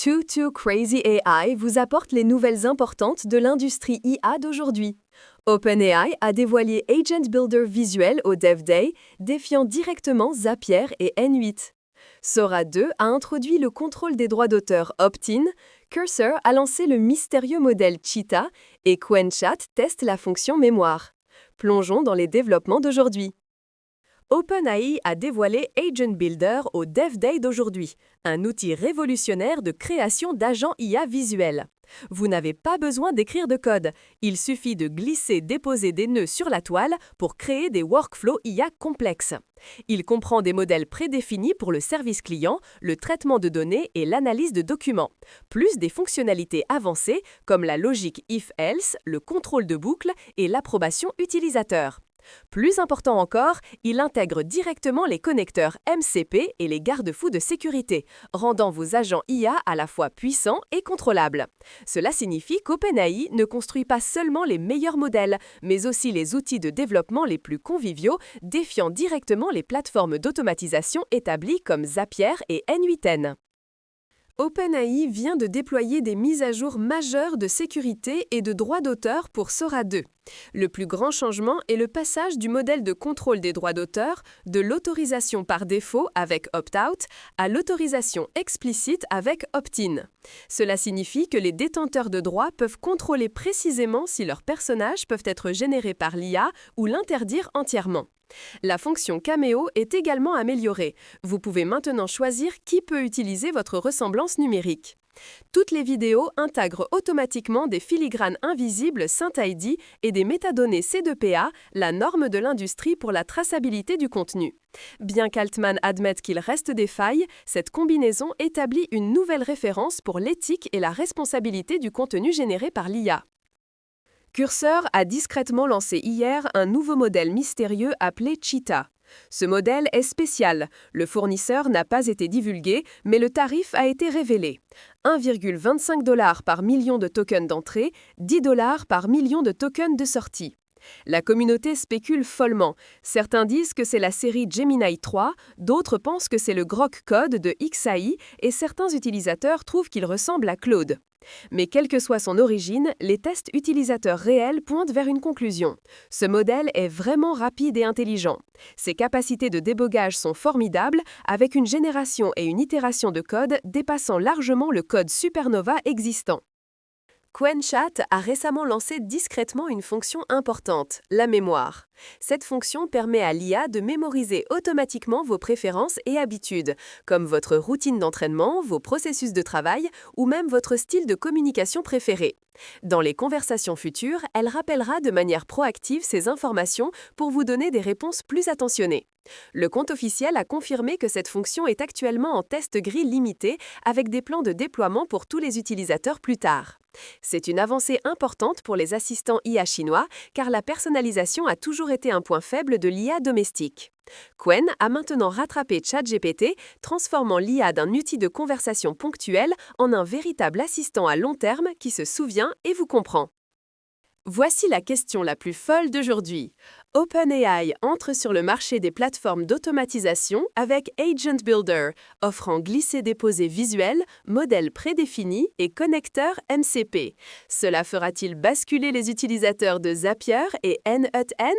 Too Crazy AI vous apporte les nouvelles importantes de l'industrie IA d'aujourd'hui. OpenAI a dévoilé Agent Builder visuel au Dev Day, défiant directement Zapier et N8. Sora 2 a introduit le contrôle des droits d'auteur opt-in, Cursor a lancé le mystérieux modèle Cheetah et QuenChat teste la fonction mémoire. Plongeons dans les développements d'aujourd'hui. OpenAI a dévoilé Agent Builder au Dev Day d'aujourd'hui, un outil révolutionnaire de création d'agents IA visuels. Vous n'avez pas besoin d'écrire de code, il suffit de glisser-déposer des nœuds sur la toile pour créer des workflows IA complexes. Il comprend des modèles prédéfinis pour le service client, le traitement de données et l'analyse de documents, plus des fonctionnalités avancées comme la logique if-else, le contrôle de boucle et l'approbation utilisateur. Plus important encore, il intègre directement les connecteurs MCP et les garde-fous de sécurité, rendant vos agents IA à la fois puissants et contrôlables. Cela signifie qu'OpenAI ne construit pas seulement les meilleurs modèles, mais aussi les outils de développement les plus conviviaux, défiant directement les plateformes d'automatisation établies comme Zapier et N8N. OpenAI vient de déployer des mises à jour majeures de sécurité et de droits d'auteur pour Sora 2. Le plus grand changement est le passage du modèle de contrôle des droits d'auteur de l'autorisation par défaut avec opt-out à l'autorisation explicite avec opt-in. Cela signifie que les détenteurs de droits peuvent contrôler précisément si leurs personnages peuvent être générés par l'IA ou l'interdire entièrement. La fonction Caméo est également améliorée. Vous pouvez maintenant choisir qui peut utiliser votre ressemblance numérique. Toutes les vidéos intègrent automatiquement des filigranes invisibles SynthID et des métadonnées C2PA, la norme de l'industrie pour la traçabilité du contenu. Bien qu'Altman admette qu'il reste des failles, cette combinaison établit une nouvelle référence pour l'éthique et la responsabilité du contenu généré par l'IA. Cursor a discrètement lancé hier un nouveau modèle mystérieux appelé Cheetah. Ce modèle est spécial. Le fournisseur n'a pas été divulgué, mais le tarif a été révélé. 1,25 $ par million de tokens d'entrée, 10 $ par million de tokens de sortie. La communauté spécule follement. Certains disent que c'est la série Gemini 3, d'autres pensent que c'est le Grok Code de XAI et certains utilisateurs trouvent qu'il ressemble à Claude. Mais quelle que soit son origine, les tests utilisateurs réels pointent vers une conclusion. Ce modèle est vraiment rapide et intelligent. Ses capacités de débogage sont formidables, avec une génération et une itération de code dépassant largement le code Supernova existant. QuenChat a récemment lancé discrètement une fonction importante, la mémoire. Cette fonction permet à l'IA de mémoriser automatiquement vos préférences et habitudes, comme votre routine d'entraînement, vos processus de travail ou même votre style de communication préféré. Dans les conversations futures, elle rappellera de manière proactive ces informations pour vous donner des réponses plus attentionnées. Le compte officiel a confirmé que cette fonction est actuellement en test gris limité avec des plans de déploiement pour tous les utilisateurs plus tard. C'est une avancée importante pour les assistants IA chinois car la personnalisation a toujours été un point faible de l'IA domestique. Qwen a maintenant rattrapé ChatGPT, transformant l'IA d'un outil de conversation ponctuel en un véritable assistant à long terme qui se souvient et vous comprend. Voici la question la plus folle d'aujourd'hui. OpenAI entre sur le marché des plateformes d'automatisation avec Agent Builder, offrant glisser-déposer visuel, modèle prédéfini et connecteur MCP. Cela fera-t-il basculer les utilisateurs de Zapier et N8N?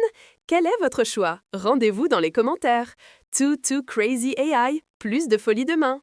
Quel est votre choix? Rendez-vous dans les commentaires. Too Crazy AI, plus de folie demain!